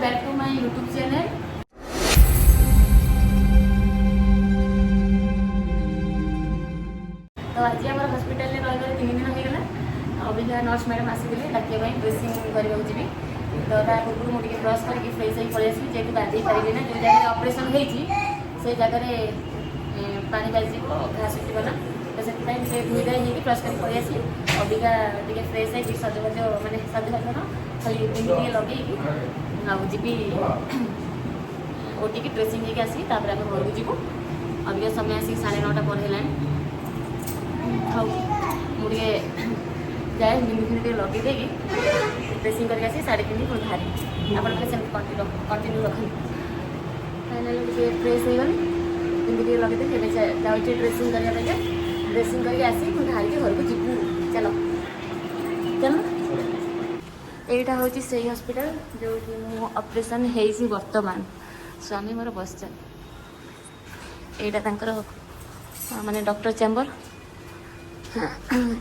Back to my YouTube channel. तो आज आम हस्पिटाल रही 3 दिन होगा। अबिका नर्स मैडम आसी डाकिया ड्रेसिंग करने जी। तो ता पूर्व मुझे ब्रश करके फ्रेश हो पलि आसली जेहतु गाधे पारि ना जो जगह ऑपरेशन से जगह पानी बाजी घास उठना तो से धोई धाई होगी ब्रश कर पलि आसली। अबिका टे फ्रेश है सजबाज मानने सजबाज न खाली टे लगे जी ओटी की ड्रेसिंग होगी आसी आम घर को जीवु। अबिका समय आसिक 9:30 पर है मुझे जाए मिनी टे लगे देगी ड्रेसिंग करके आसी 3:30 पुणी बाहरी आप कंटिन्यू रखी। फाइनाली टे फ्रेश हो गली मिनी टे लगे देखे जाऊँगी ड्रेसिंग करने ड्रेसिंग करके आसी पुणी बाहर के घर को जीवु। चलो चलो यहाँ हूँ से हस्पिटाल जो मो ऑपरेशन है वर्तमान स्वामी मोर बस यहाँ माने डॉक्टर चैम्बर यहाँ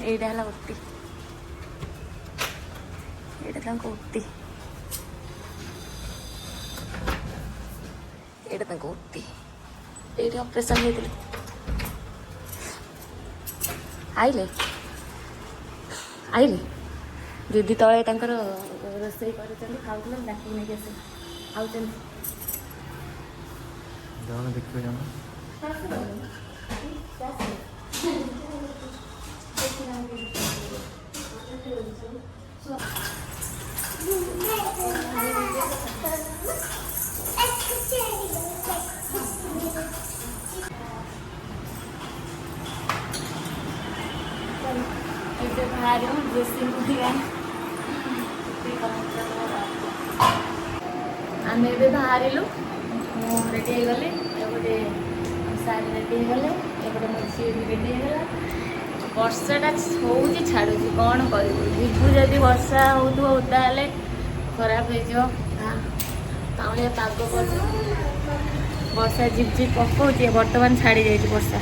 है ओटी यहाँ ओटी यहाँ ओटी ये ऑपरेशन होते आइले आइले दीदी तले रोसई कर खाऊ डाक नहीं आसे आउन बाहर ड्रेसिंग आम ए बाहर रेडी हो गले गोटे सार रेडी हो गले एपटे मो झी भी रेडी होगा। वर्षाटा हूँ छाड़ू कौन कर जदि वर्षा हो ओदा खराब हो पाउलिया पाग कर वर्षा झिप झिप पकाऊे बर्तमान छाड़ी जाए वर्षा।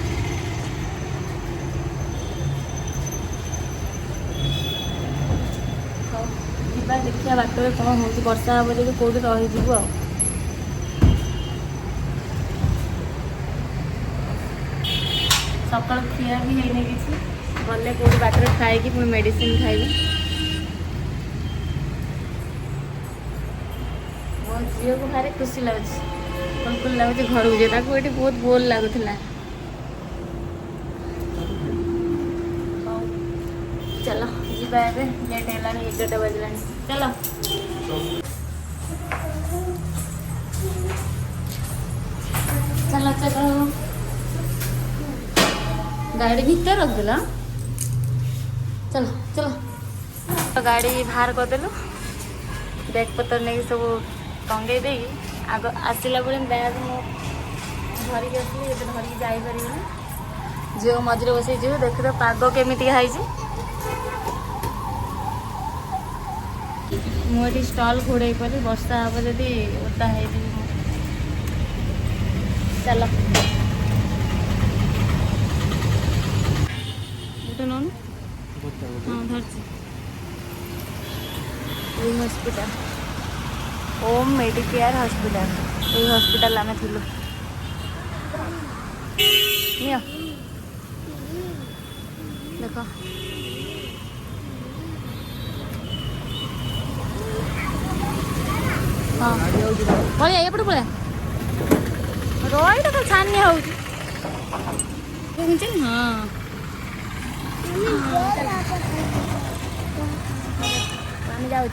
देखिए बाट में कौन हो वर्षा हम जब कौटी रहीजु आ सकाल खिया भी है किसी गले कौटी बाट में खाई पुणी मेडिसिन खाइबी। मो झील को भारी खुशी लगुच कुल लगुच घर को जाए ये बहुत बोर लगुला। चलो जीवा ए लेट है 11 बजला। चलो चलो चलो गाड़ी भीतर रख दिला। चलो चलो तो गाड़ी बाहर करदेलु बैग पतर नहीं सब टंगे दे आग आसला बेले बैग मो धरिक आसली ये धरिक जापर झील मझे बस देख तो पाग केमी है मुझे स्टल घोड़े पड़ी वर्षा हम जदि ओदा है। चलो गोटे नौ हाँ धरती हस्पिटाल ओम मेडिकेयर हस्पिटाल ये हस्पिटाल आम थी देख हाँ पलिया एपटे पलिया रही तो छानिया हो हाँ पानी जाऊँ।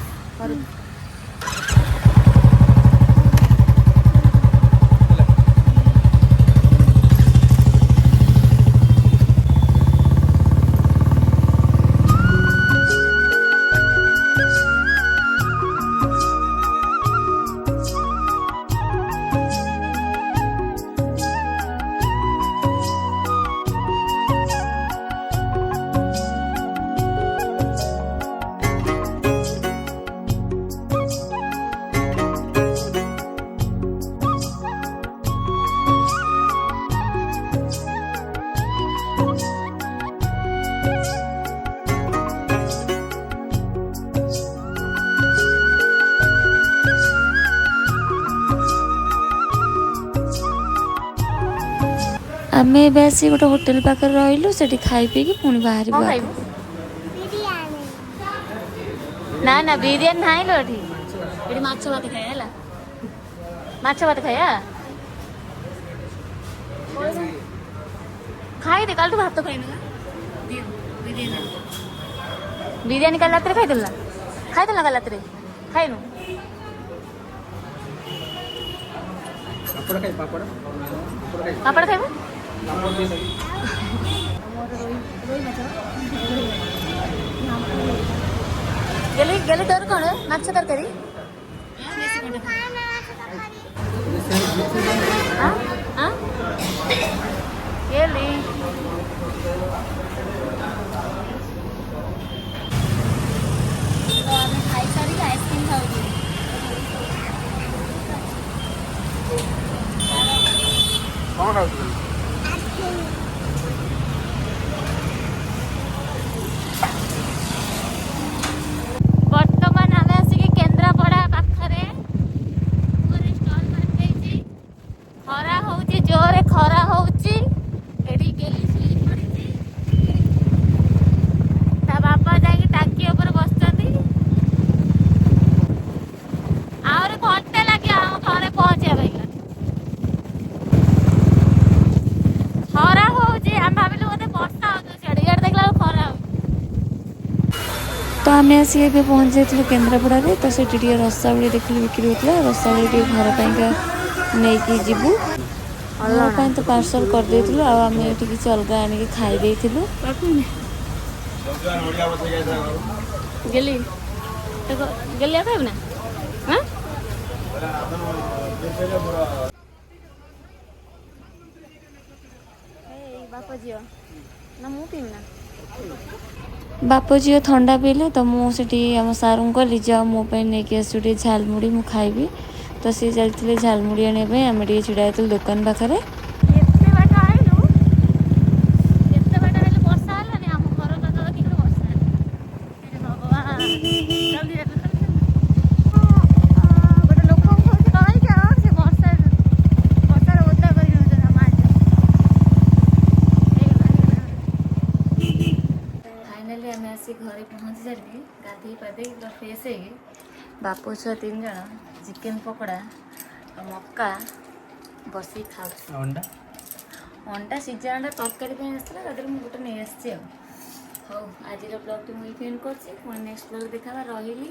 आमे ଏବେ ଆସି ଗୋଟେ ହୋଟେଲ ପାଖରେ ରହିଲୁ ସେଠି ଖାଇ ପିଇକି ପୁଣି ବାହାରିବୁ କ'ଣ ଆଗକୁ। ଖାଇବୁ? ନା ନା ବିରିୟାନୀ ନାହିଁ ଲୋ ଏଠି। ଏଠି ମାଛ ଭାତ ଖାଇବା ହେଲା। ମାଛ ଭାତ ଖାଇବା। ଖାଇଦେ କାଲିଠୁ ଭାତ ଖାଇନୁ ନା। ବିରିୟାନୀ କାଲି ରାତିରେ ଖାଇଥିଲୁ ନା? ଖାଇଥିଲୁ ନା କାଲି ରାତିରେ? ଖାଇନୁ? ପାପଡ଼ ଖାଇବୁ? ଗେଲି ଗେଲି ତୋର କ'ଣ ମାଛ ତରକାରୀ? ଗେଲି ଆମେ ଖାଇସାରିକି ଆଇସ୍କ୍ରିମ୍ ଖାଉଛୁ। କ'ଣ ଖାଉଛୁ? ବର୍ତ୍ତମାନ ଆମେ ଆସିକି କେନ୍ଦ୍ରାପଡ଼ା ପାଖରେ ଷ୍ଟଲ୍ ମାରିଦେଇଛି। ଖରା ହଉଛି, ଜୋରରେ ଖରା ହଉଛି। ଏଠି ଗେଲି ଶୋଇ ପଡ଼ିଛି। ତା ବାପା ଯାଇକି ଟାଙ୍କି ଉପରେ ବସିଛନ୍ତି। ଆହୁରି ଘଣ୍ଟେ ଲାଗିବ ଆମ ଘରେ ପହଞ୍ଚିବା ପାଇଁ। ଖରା ହଉଛି, ଆମେ ଭାବିଲୁ ବୋଧେ ବର୍ଷା ହଉଛି ସିଆଡ଼େ, ଇଆଡ଼େ ଦେଖିଲା ବେଳକୁ ଖରା ହଉଛି। ତ ଆମେ ଆସିକି ଏବେ ପହଞ୍ଚି ଯାଇଥିଲୁ କେନ୍ଦ୍ରାପଡ଼ାରେ। ତ ସେଠି ଟିକେ ରସାବଳି ଦେଖିଲୁ ବିକ୍ରି ହେଉଥିଲା। ରସାବଳି ଟିକେ ଘର ପାଇଁକା ନେଇକି ଯିବୁ। ମୋ ପାଇଁ ତ ପାର୍ସଲ୍ କରିଦେଇଥିଲୁ, ଆଉ ଆମେ ଏଠି କିଛି ଅଲଗା ଆଣିକି ଖାଇ ଦେଇଥିଲୁ। ଗେଲି ଗେଲି ଆଉ ଖାଇବୁ ନା? ବାପ ଝିଅ ନା ମୁଁ ପିଇବି ନା? ବାପ ଝିଅ ଥଣ୍ଡା ପିଇଲେ ତ ମୁଁ ସେଠି ଆମ ସାର୍ଙ୍କୁ କହିଲି ଯାଅ ମୋ ପାଇଁ ନେଇକି ଆସିବୁ ଟିକେ ଝାଲମୁଢ଼ି ମୁଁ ଖାଇବି। ତ ସିଏ ଚାଲିଥିଲେ ଝାଲମୁଢ଼ି ଆଣିବା ପାଇଁ। ଆମେ ଟିକେ ଛିଡ଼ା ହେଇଥିଲୁ ଦୋକାନ ପାଖରେ। ଏତେ ବାଟ ଆଇଲୁ, ଏତେ ବାଟ ଆଇଲୁ ବର୍ଷା ହେଲାନି। ଆମ ଘର ପାଖାପାଖି ଗୋଟେ ବର୍ଷା ହେଲା। ହେ ଭଗବାନ, ଜଲ୍ଦି ଜଲ୍ଦି ଗୋଟେ ଲୋକଙ୍କୁ କହୁଛି ରହିଛ, ସେ ବର୍ଷାରେ ଓଦା କରିକି ନେଉଛନ୍ତି ଆମ ଆଜି। ଫାଇନାଲି ଆମେ ଆସି ଘରେ ପହଞ୍ଚି ସାରିକି ଗାଧେଇ ପାଧେଇ ପୁରା ଫ୍ରେଶ୍ ହେଇକି ବାପ ଛୁଆ 3 ଜଣ ଚିକେନ୍ ପକୋଡ଼ା ଆଉ ମକା ବସିକି ଖାଉଛୁ। ଅଣ୍ଡା ସିଝା ଅଣ୍ଡା ତରକାରୀ ପାଇଁ ଆସିଥିଲା, ତା ଦେହରେ ମୁଁ ଗୋଟେ ନେଇ ଆସିଛି ଆଉ। ହଉ, ଆଜିର ବ୍ଲଗ୍ଟି ମୁଁ ଏଇଠି ଏଣ୍ଡ୍ କରୁଛି। ପୁଣି ନେକ୍ସଟ୍ ବ୍ଲଗ୍ ଦେଖା ହେବା। ରହିଲି।